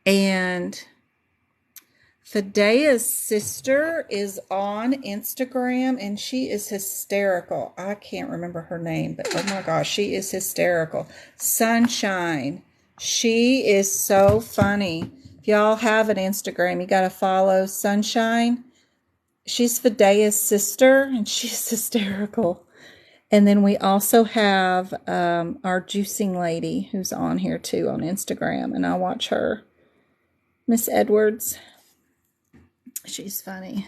And Fidea's sister is on Instagram, and she is hysterical. I can't remember her name, but oh my gosh, she is hysterical. Sunshine. She is so funny. If y'all have an Instagram, you got to follow Sunshine. She's Fidea's sister, and she's hysterical. And then we also have our juicing lady who's on here too on Instagram, and I watch her. Miss Edwards. She's funny.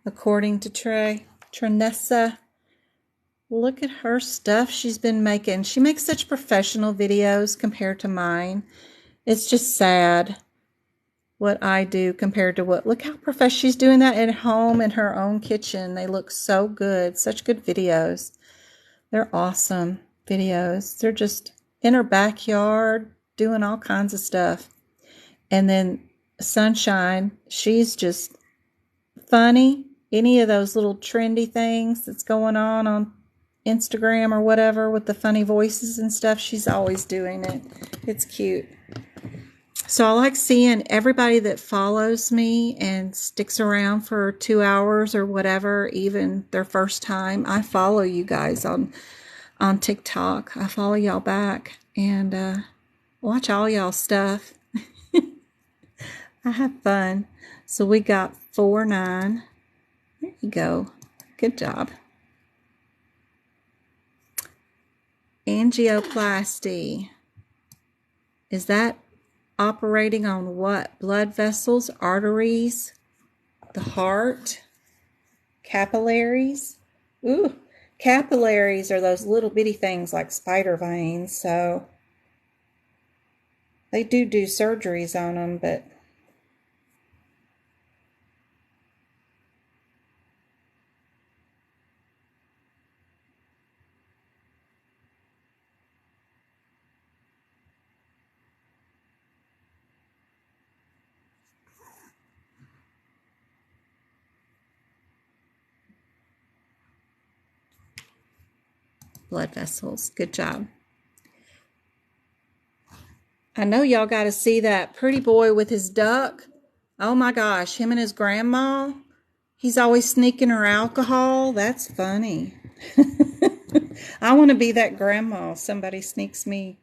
According to Trinessa, look at her stuff she's been making. She makes such professional videos compared to mine. It's just sad what I do compared to what. Look how professional she's doing that at home in her own kitchen. They look so good. Such good videos. They're awesome videos. They're just in her backyard doing all kinds of stuff. And then Sunshine, she's just funny. Any of those little trendy things that's going on Instagram or whatever with the funny voices and stuff, she's always doing it. It's cute. So I like seeing everybody that follows me and sticks around for 2 hours or whatever, even their first time. I follow you guys on TikTok. I follow y'all back and watch all y'all stuff. I have fun. So we got 4-9. There you go. Good job. Angioplasty. Is that operating on what? Blood vessels, arteries, the heart, capillaries? Ooh, capillaries are those little bitty things like spider veins. So they do surgeries on them, but blood vessels. Good job. I know y'all got to see that pretty boy with his duck. Oh my gosh, him and his grandma. He's always sneaking her alcohol. That's funny. I want to be that grandma. Somebody sneaks me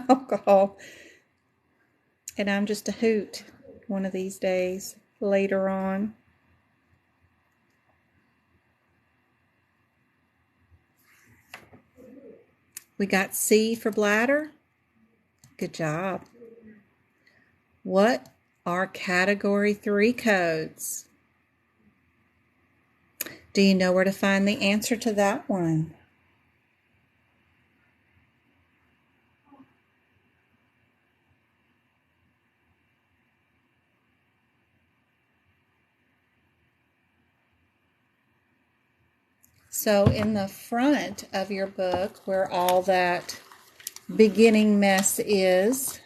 alcohol. And I'm just a hoot one of these days later on. We got C for bladder. Good job. What are Category 3 codes? Do you know where to find the answer to that one? So in the front of your book, where all that beginning mess is,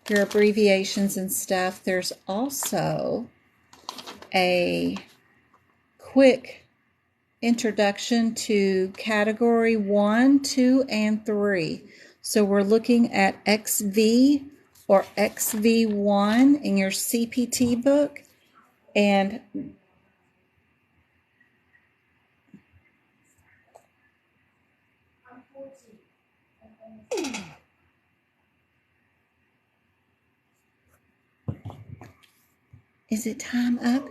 your abbreviations and stuff, there's also a quick introduction to Category 1, 2, and 3. So we're looking at XV or XV1 in your CPT book. And is it time up?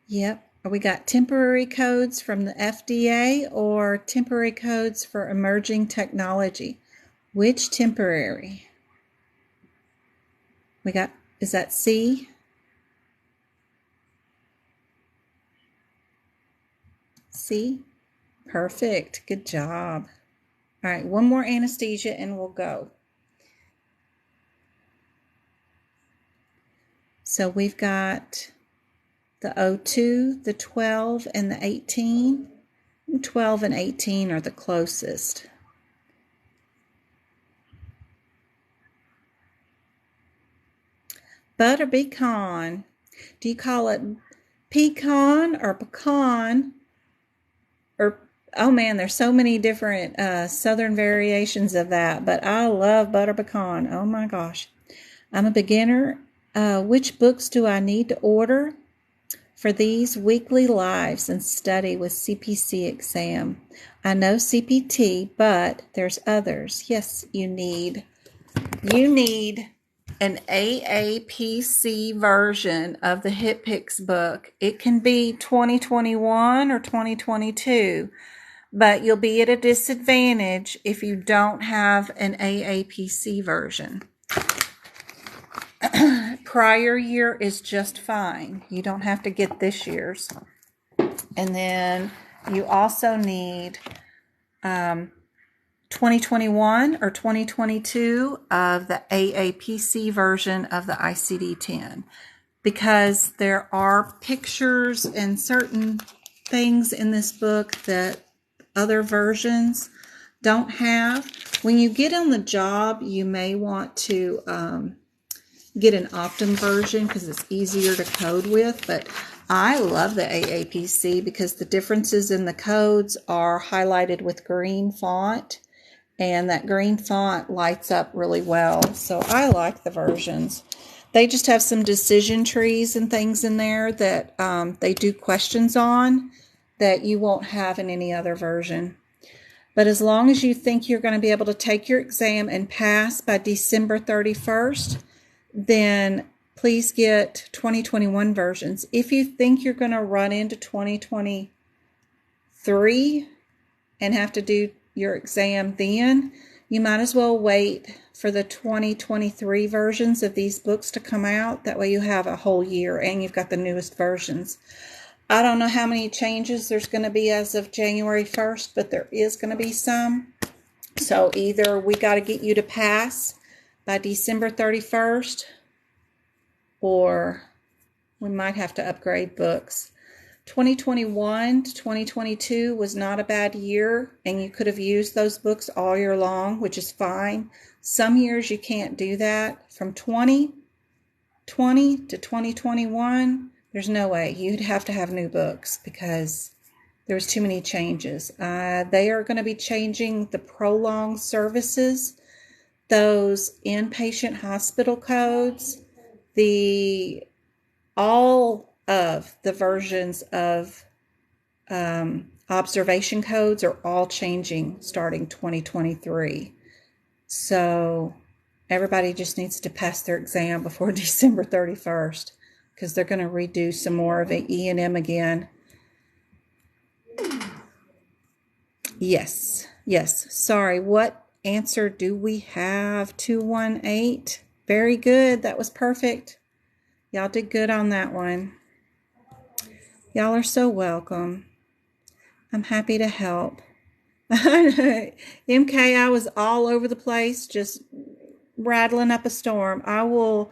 Yep. We got temporary codes from the FDA or temporary codes for emerging technology. Which temporary? We got, is that C? C? Perfect. Good job. All right, one more anesthesia and we'll go. So we've got the 02, the 12, and the 18. 12 and 18 are the closest. Butter pecan. Do you call it pecan or pecan? Or, oh man, there's so many different southern variations of that, but I love butter pecan. Oh my gosh. I'm a beginner. Which books do I need to order for these weekly lives and study with CPC exam? I know CPT, but there's others. Yes, you need an AAPC version of the HitPix book. It can be 2021 or 2022, but you'll be at a disadvantage if you don't have an AAPC version. Prior year is just fine. You don't have to get this year's. And then you also need 2021 or 2022 of the AAPC version of the ICD10, because there are pictures and certain things in this book that other versions don't have. When you get on the job, you may want to get an Optum version because it's easier to code with, but I love the AAPC because the differences in the codes are highlighted with green font, and that green font lights up really well. So I like the versions. They just have some decision trees and things in there that they do questions on that you won't have in any other version. But as long as you think you're going to be able to take your exam and pass by December 31st, then please get 2021 versions. If you think you're going to run into 2023 and have to do your exam then, you might as well wait for the 2023 versions of these books to come out. That way you have a whole year and you've got the newest versions. I don't know how many changes there's going to be as of January 1st, but there is going to be some. So either we got to get you to pass by December 31st, or we might have to upgrade books. 2021 to 2022 was not a bad year, and you could have used those books all year long, which is fine. Some years you can't do that. From 2020 to 2021, there's no way. You'd have to have new books because there's too many changes. They are going to be changing the prolonged services, those inpatient hospital codes, all of the versions of observation codes are all changing starting 2023. So everybody just needs to pass their exam before December 31st because they're going to redo some more of the E&M again. Yes. Sorry, what answer do we have? 218. Very good. That was perfect. Y'all did good on that one. Y'all are so welcome. I'm happy to help. MK, I was all over the place, just rattling up a storm. I will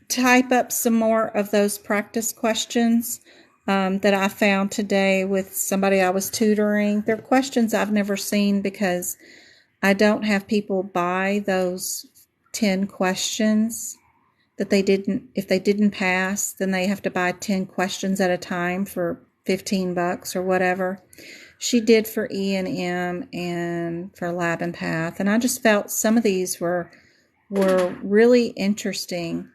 type up some more of those practice questions that I found today with somebody I was tutoring. They're questions I've never seen because I don't have people buy those 10 questions that if they didn't pass, then they have to buy 10 questions at a time for $15 or whatever. She did for E&M and for Lab and Path. And I just felt some of these were really interesting.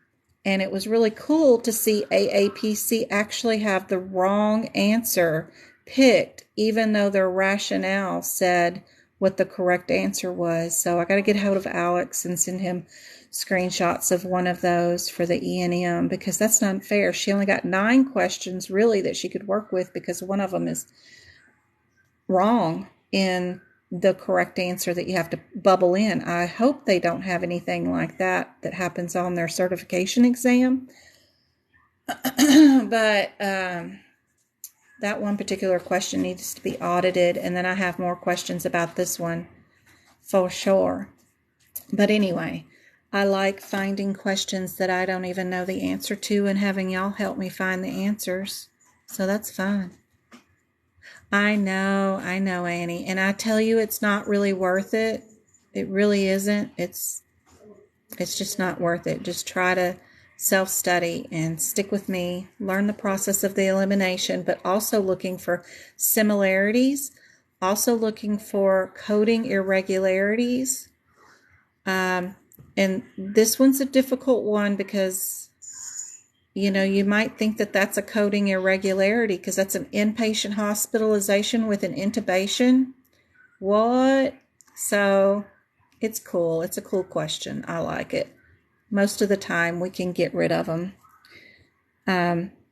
And it was really cool to see AAPC actually have the wrong answer picked, even though their rationale said what the correct answer was. So I got to get hold of Alex and send him screenshots of one of those for the E&M because that's not fair. She only got 9 questions really that she could work with because one of them is wrong in the correct answer that you have to bubble in. I hope they don't have anything like that happens on their certification exam. But that one particular question needs to be audited, and then I have more questions about this one for sure. But anyway, I like finding questions that I don't even know the answer to and having y'all help me find the answers. So that's fun. I know, Annie. And I tell you, it's not really worth it. It really isn't. It's just not worth it. Just try to self-study and stick with me. Learn the process of the elimination, but also looking for similarities. Also looking for coding irregularities. And this one's a difficult one because, you know, you might think that that's a coding irregularity because that's an inpatient hospitalization with an intubation. What? So it's cool. It's a cool question. I like it. Most of the time we can get rid of them.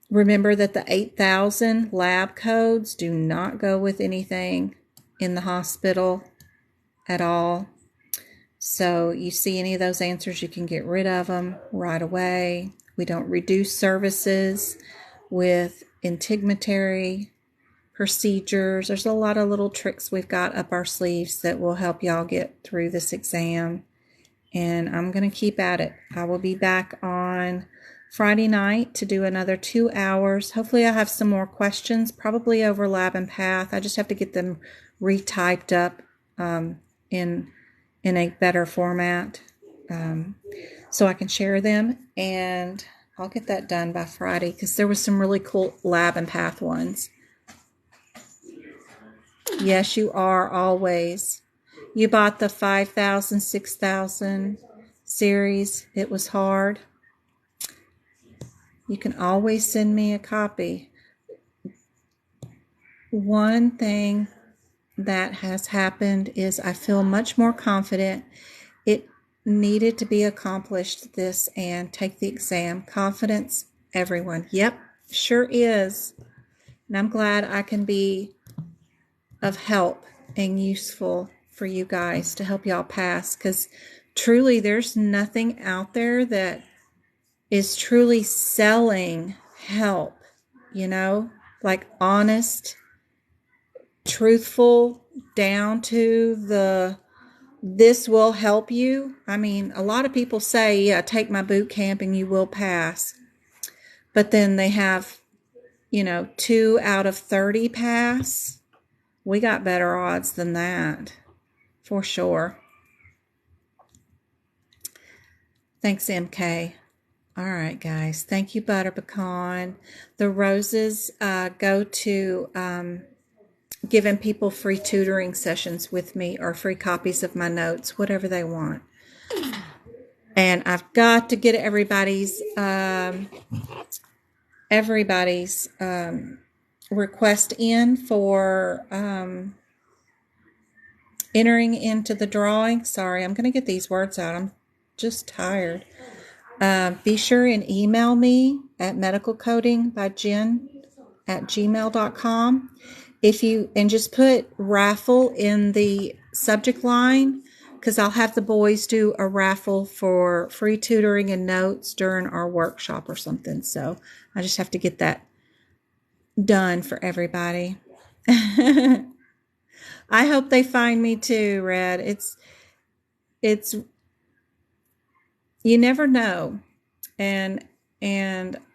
Remember that the 8,000 lab codes do not go with anything in the hospital at all. So you see any of those answers, you can get rid of them right away. We don't reduce services with integumentary procedures. There's a lot of little tricks we've got up our sleeves that will help y'all get through this exam. And I'm going to keep at it. I will be back on Friday night to do another 2 hours. Hopefully I have some more questions, probably over lab and path. I just have to get them retyped up in a better format so I can share them, and I'll get that done by Friday because there was some really cool lab and path ones. Yes, you are always. You bought the 5,000, 6,000 series. It was hard. You can always send me a copy. One thing that has happened is I feel much more confident. It needed to be accomplished, this, and take the exam. Confidence, everyone. Yep, sure is. And I'm glad I can be of help and useful for you guys to help y'all pass, because truly there's nothing out there that is truly selling help, you know, like honest, truthful, down to the this will help you. I mean, a lot of people say, yeah, take my boot camp and you will pass. But then they have, you know, 2 out of 30 pass. We got better odds than that, for sure. Thanks, MK. All right, guys. Thank you, Butter Pecan. The roses go to giving people free tutoring sessions with me or free copies of my notes, whatever they want. And I've got to get everybody's request in for entering into the drawing. Sorry, I'm going to get these words out. I'm just tired. Be sure and email me at medicalcodingbyjen@gmail.com. And just put raffle in the subject line, because I'll have the boys do a raffle for free tutoring and notes during our workshop or something. So I just have to get that done for everybody. I hope they find me too, Red. It's you never know. And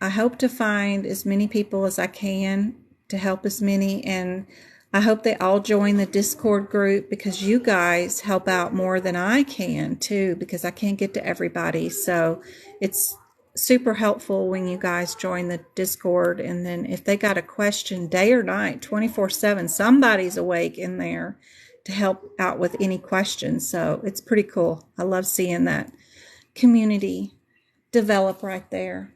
I hope to find as many people as I can to help as many. And I hope they all join the Discord group, because you guys help out more than I can too, because I can't get to everybody. So it's super helpful when you guys join the Discord. And then if they got a question day or night, 24/7, somebody's awake in there to help out with any questions. So it's pretty cool. I love seeing that community develop right there.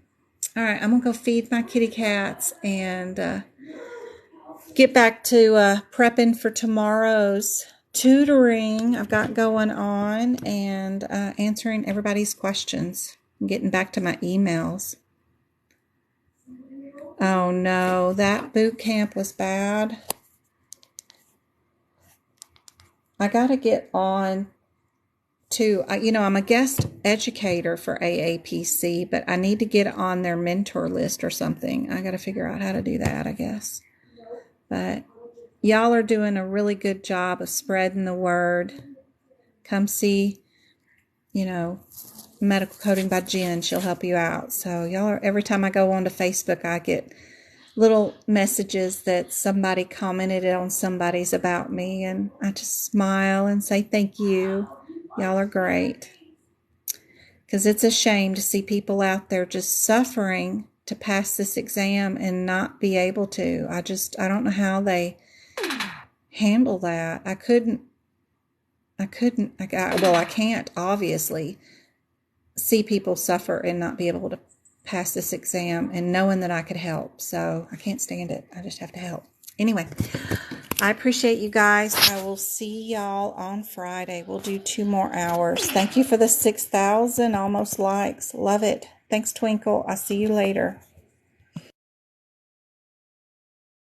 All right, I'm going to go feed my kitty cats and get back to prepping for tomorrow's tutoring I've got going on, and answering everybody's questions and getting back to my emails. Oh no, that boot camp was bad. I got to get on to, you know, I'm a guest educator for AAPC, but I need to get on their mentor list or something. I got to figure out how to do that, I guess. But y'all are doing a really good job of spreading the word. Come see, you know, Medical Coding by Jen. She'll help you out. So y'all are, every time I go onto Facebook, I get little messages that somebody commented on somebody's about me, and I just smile and say thank you. Y'all are great. Because it's a shame to see people out there just suffering to pass this exam and not be able to. I don't know how they handle that. I couldn't I couldn't, I can't obviously see people suffer and not be able to pass this exam, and knowing that I could help. So I can't stand it. I just have to help. Anyway, I appreciate you guys. I will see y'all on Friday. We'll do 2 more hours. Thank you for the 6,000 almost likes. Love it. Thanks, Twinkle. I'll see you later.